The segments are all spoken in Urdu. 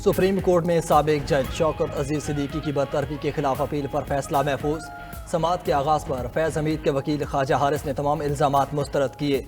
سپریم کورٹ میں سابق جج شوکت عزیز صدیقی کی برطرفی کے خلاف اپیل پر فیصلہ محفوظ۔ سماعت کے آغاز پر فیض حمید کے وکیل خواجہ حارث نے تمام الزامات مسترد کیے۔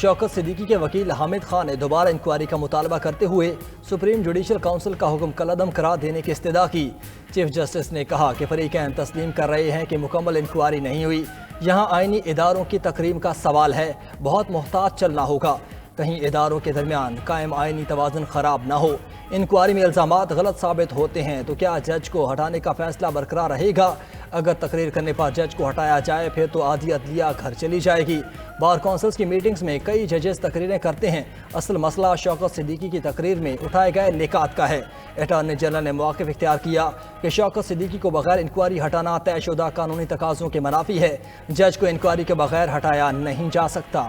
شوکت صدیقی کے وکیل حامد خان نے دوبارہ انکوائری کا مطالبہ کرتے ہوئے سپریم جوڈیشل کونسل کا حکم کالعدم قرار دینے کی استدعا کی۔ چیف جسٹس نے کہا کہ فریقین تسلیم کر رہے ہیں کہ مکمل انکوائری نہیں ہوئی، یہاں آئینی اداروں کی تقریم کا سوال ہے، بہت محتاط چلنا ہوگا، کہیں اداروں کے درمیان قائم آئینی توازن خراب نہ ہو۔ انکوائری میں الزامات غلط ثابت ہوتے ہیں تو کیا جج کو ہٹانے کا فیصلہ برقرار رہے گا؟ اگر تقریر کرنے پر جج کو ہٹایا جائے پھر تو آدھی عدلیہ گھر چلی جائے گی۔ بار کونسلز کی میٹنگز میں کئی ججز تقریریں کرتے ہیں، اصل مسئلہ شوکت صدیقی کی تقریر میں اٹھائے گئے نکات کا ہے۔ اٹارنی جنرل نے موقف اختیار کیا کہ شوکت صدیقی کو بغیر انکوائری ہٹانا طے شدہ قانونی تقاضوں کے منافی ہے، جج کو انکوائری کے بغیر ہٹایا نہیں جا سکتا۔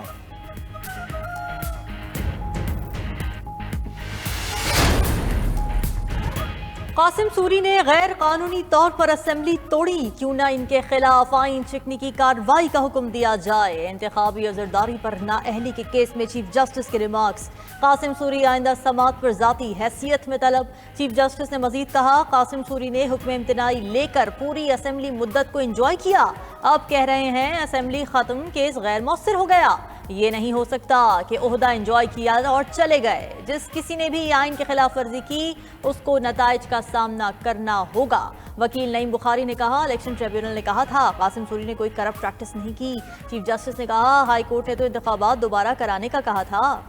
قاسم سوری نے غیر قانونی طور پر اسمبلی توڑی، کیوں نہ ان کے خلاف آئین شکنی کی کارروائی کا حکم دیا جائے۔ انتخابی عذرداری پر نااہلی کے کیس میں چیف جسٹس کے ریمارکس، قاسم سوری آئندہ سماعت پر ذاتی حیثیت میں طلب۔ چیف جسٹس نے مزید کہا، قاسم سوری نے حکم امتناعی لے کر پوری اسمبلی مدت کو انجوائے کیا، اب کہہ رہے ہیں اسمبلی ختم، کیس غیر مؤثر ہو گیا۔ یہ نہیں ہو سکتا کہ عہدہ انجوائے کیا اور چلے گئے، جس کسی نے بھی آئین کی خلاف ورزی کی اس کو نتائج کا سامنا کرنا ہوگا۔ وکیل نعیم بخاری نے کہا، الیکشن ٹریبیونل نے کہا تھا قاسم سوری نے کوئی کرپٹ پریکٹس نہیں کی۔ چیف جسٹس نے کہا، ہائی کورٹ نے تو انتخابات دوبارہ کرانے کا کہا تھا۔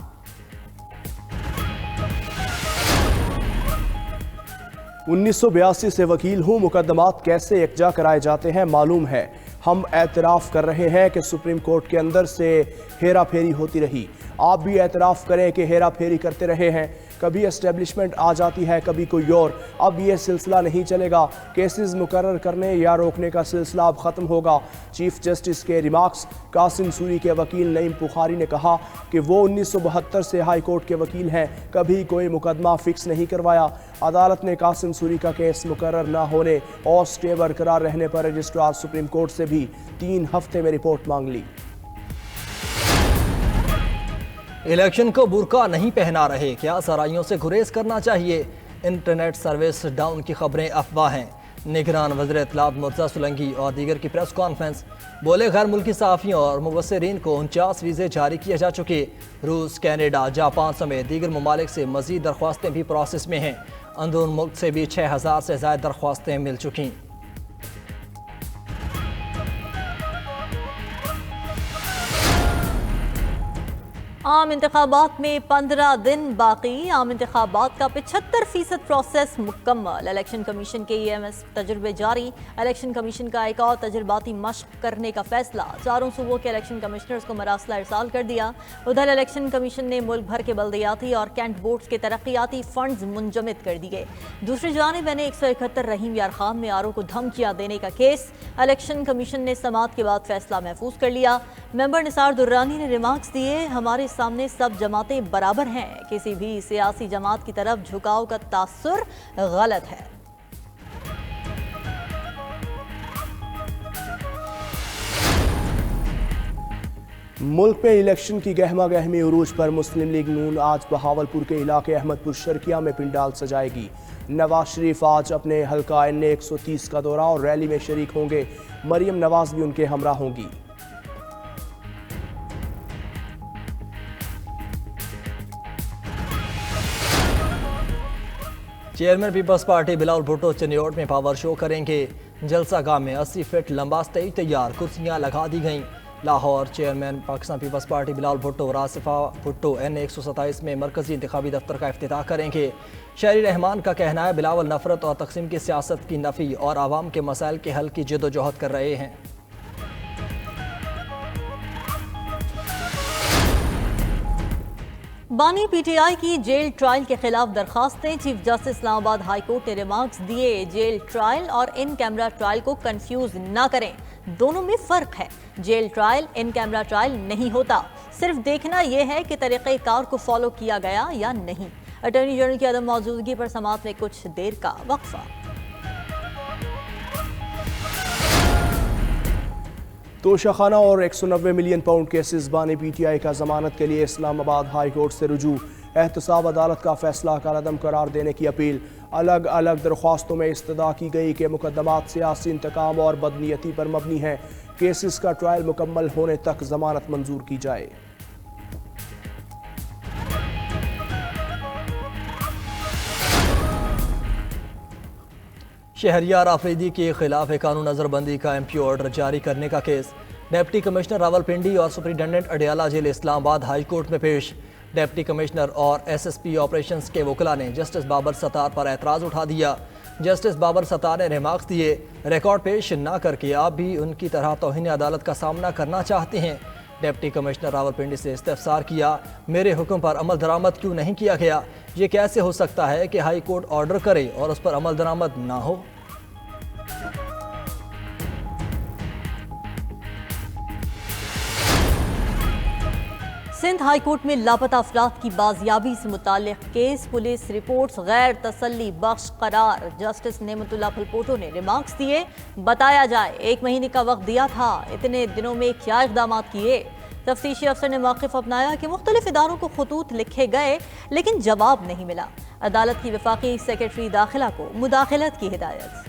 1982 سے وکیل ہوں، مقدمات کیسے یکجا کرائے جاتے ہیں معلوم ہے۔ ہم اعتراف کر رہے ہیں کہ سپریم کورٹ کے اندر سے ہیرا پھیری ہوتی رہی، آپ بھی اعتراف کریں کہ ہیرا پھیری کرتے رہے ہیں، کبھی اسٹیبلشمنٹ آ جاتی ہے کبھی کوئی اور، اب یہ سلسلہ نہیں چلے گا، کیسز مقرر کرنے یا روکنے کا سلسلہ اب ختم ہوگا۔ چیف جسٹس کے ریمارکس۔ قاسم سوری کے وکیل نعیم بخاری نے کہا کہ وہ 1972 سے ہائی کورٹ کے وکیل ہیں، کبھی کوئی مقدمہ فکس نہیں کروایا۔ عدالت نے قاسم سوری کا کیس مقرر نہ ہونے اور سٹے برقرار رہنے پر رجسٹرار سپریم کورٹ سے بھی 3 ہفتے میں رپورٹ مانگ لی۔ الیکشن کو برقع نہیں پہنا رہے، کیا سرائیوں سے گریز کرنا چاہیے؟ انٹرنیٹ سروس ڈاؤن کی خبریں افواہ ہیں۔ نگران وزیر اطلاعات مرتضیٰ سولنگی اور دیگر کی پریس کانفرنس، بولے غیر ملکی صحافیوں اور مبصرین کو 49 ویزے جاری کیے جا چکے۔ روس، کینیڈا، جاپان سمیت دیگر ممالک سے مزید درخواستیں بھی پروسیس میں ہیں۔ اندرون ملک سے بھی 6000 سے زائد درخواستیں مل چکی۔ عام انتخابات میں 15 دن باقی، عام انتخابات کا 75% پروسیس مکمل۔ الیکشن کمیشن کے EMS تجربے جاری، الیکشن کمیشن کا ایک اور تجرباتی مشق کرنے کا فیصلہ، چاروں صوبوں کے الیکشن کمشنرز کو مراسلہ ارسال کر دیا۔ ادھر الیکشن کمیشن نے ملک بھر کے بلدیاتی اور کینٹ بورڈز کے ترقیاتی فنڈز منجمد کر دیے۔ دوسری جانب NA-171 رحیم یار خان میں RO کو دھمکیاں دینے کا کیس، الیکشن کمیشن نے سماعت کے بعد فیصلہ محفوظ کر لیا۔ ممبر نثار درانی نے ریمارکس دیے، ہمارے سامنے سب جماعتیں برابر ہیں، کسی بھی سیاسی جماعت کی طرف جھکاؤ کا تاثر غلط ہے۔ ملک میں الیکشن کی گہما گہمی عروج پر مسلم لیگ نون آج بہاولپور کے علاقے احمد پور شرقیہ میں پنڈال سجائے گی۔ نواز شریف آج اپنے حلقہ NA-130 کا دورہ اور ریلی میں شریک ہوں گے، مریم نواز بھی ان کے ہمراہ ہوں گی۔ Chairman Peoples party Bilawal Bhutto Chiniot میں پاور شو کریں گے۔ جلسہ گاہ میں 80 فٹ لمبا اسٹیج تیار، کرسیاں لگا دی گئیں۔ لاہور، چیئرمین پاکستان پیپلز پارٹی بلاول بھٹو راسفہ بھٹو NA-127 میں مرکزی انتخابی دفتر کا افتتاح کریں گے۔ شہری رحمان کا کہنا ہے بلاول نفرت اور تقسیم کی سیاست کی نفی اور عوام کے مسائل کے حل کی جدوجہد کر رہے ہیں۔ بانی PTI کی جیل ٹرائل کے خلاف درخواستیں، چیف جسٹس اسلام آباد ہائی کورٹ نے ریمارکس دیے، جیل ٹرائل اور ان کیمرہ ٹرائل کو کنفیوز نہ کریں، دونوں میں فرق ہے۔ جیل ٹرائل ان کیمرہ ٹرائل نہیں ہوتا، صرف دیکھنا یہ ہے کہ طریقہ کار کو فالو کیا گیا یا نہیں۔ اٹارنی جنرل کی عدم موجودگی پر سماعت میں کچھ دیر کا وقفہ۔ توشہ خانہ اور 190 ملین پاؤنڈ کیسز بانی PTI کا ضمانت کے لیے اسلام آباد ہائی کورٹ سے رجوع، احتساب عدالت کا فیصلہ کالعدم قرار دینے کی اپیل، الگ الگ درخواستوں میں استدعا کی گئی کہ مقدمات سیاسی انتقام اور بدنیتی پر مبنی ہیں، کیسز کا ٹرائل مکمل ہونے تک ضمانت منظور کی جائے۔ شہریار آفریدی کے خلاف قانون نظر بندی کا ایم پیو آرڈر جاری کرنے کا کیس ڈپٹی کمشنر راولپنڈی اور سپرنٹینڈنٹ اڈیالہ جیل اسلام آباد ہائی کورٹ میں پیش۔ ڈپٹی کمشنر اور ایس ایس پی آپریشنز کے وکلاء نے جسٹس بابر ستار پر اعتراض اٹھا دیا۔ جسٹس بابر ستار نے ریمارکس دیے، ریکارڈ پیش نہ کر کے آپ بھی ان کی طرح توہین عدالت کا سامنا کرنا چاہتے ہیں۔ ڈپٹی کمشنر راولپنڈی سے استفسار کیا، میرے حکم پر عمل درآمد کیوں نہیں کیا گیا؟ یہ کیسے ہو سکتا ہے کہ ہائی کورٹ آرڈر کرے اور اس پر عمل درآمد نہ ہو؟ سندھ ہائی کورٹ میں لاپتہ افراد کی بازیابی سے متعلق کیس پولیس رپورٹس غیر تسلی بخش قرار۔ جسٹس نعمت اللہ پھلپوٹو نے ریمارکس دیے، بتایا جائے 1 مہینے کا وقت دیا تھا، اتنے دنوں میں کیا اقدامات کیے؟ تفتیشی افسر نے موقف اپنایا کہ مختلف اداروں کو خطوط لکھے گئے لیکن جواب نہیں ملا۔ عدالت کی وفاقی سیکرٹری داخلہ کو مداخلت کی ہدایت۔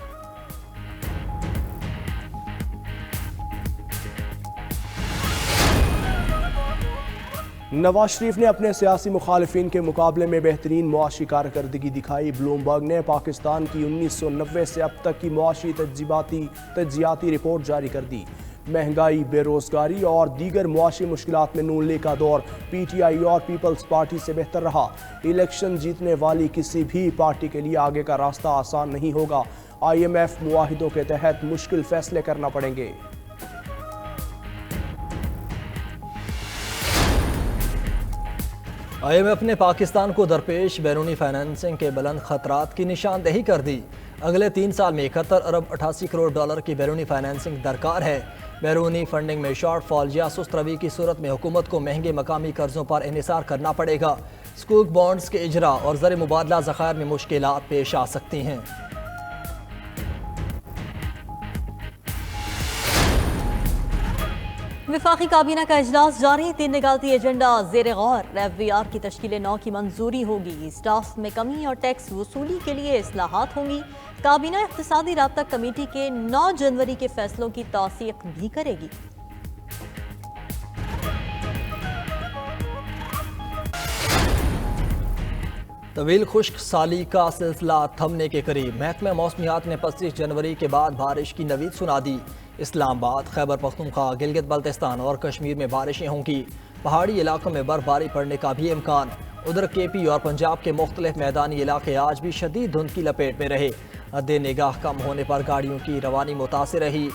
نواز شریف نے اپنے سیاسی مخالفین کے مقابلے میں بہترین معاشی کارکردگی دکھائی۔ بلومبرگ نے پاکستان کی 1990 سے اب تک کی معاشی تجزیاتی رپورٹ جاری کر دی۔ مہنگائی، بے روزگاری اور دیگر معاشی مشکلات میں نون لیگ کا دور پی ٹی آئی اور پیپلز پارٹی سے بہتر رہا۔ الیکشن جیتنے والی کسی بھی پارٹی کے لیے آگے کا راستہ آسان نہیں ہوگا۔ آئی ایم ایف معاہدوں کے تحت مشکل فیصلے کرنا پڑیں گے۔ آئی ایم ایف نے پاکستان کو درپیش بیرونی فائنانسنگ کے بلند خطرات کی نشاندہی کر دی۔ اگلے 3 سال میں 71 ارب 88 کروڑ ڈالر کی بیرونی فائنانسنگ درکار ہے۔ بیرونی فنڈنگ میں شارٹ فال یا سست روی کی صورت میں حکومت کو مہنگے مقامی قرضوں پر انحصار کرنا پڑے گا۔ سکوک بانڈز کے اجرا اور زر مبادلہ ذخائر میں مشکلات پیش آ سکتی ہیں۔ وفاقی کابینہ کا اجلاس جاری، 3 نگالتی ایجنڈا زیر غور۔ ایف بی آر کی تشکیل 9 کی منظوری ہوگی۔ سٹاف میں کمی اور ٹیکس وصولی کے لیے اصلاحات ہوں گی۔ کابینہ اقتصادی رابطہ کمیٹی کے 9 جنوری کے فیصلوں کی توثیق بھی کرے گی۔ طویل خشک سالی کا سلسلہ تھمنے کے قریب، محکمہ موسمیات نے 25 جنوری کے بعد بارش کی نوید سنا دی۔ اسلام آباد، خیبر پختونخوا، گلگت بلتستان اور کشمیر میں بارشیں ہوں گی۔ پہاڑی علاقوں میں برف باری پڑنے کا بھی امکان۔ ادھر کے پی اور پنجاب کے مختلف میدانی علاقے آج بھی شدید دھند کی لپیٹ میں رہے۔ حد نگاہ کم ہونے پر گاڑیوں کی روانی متاثر رہی۔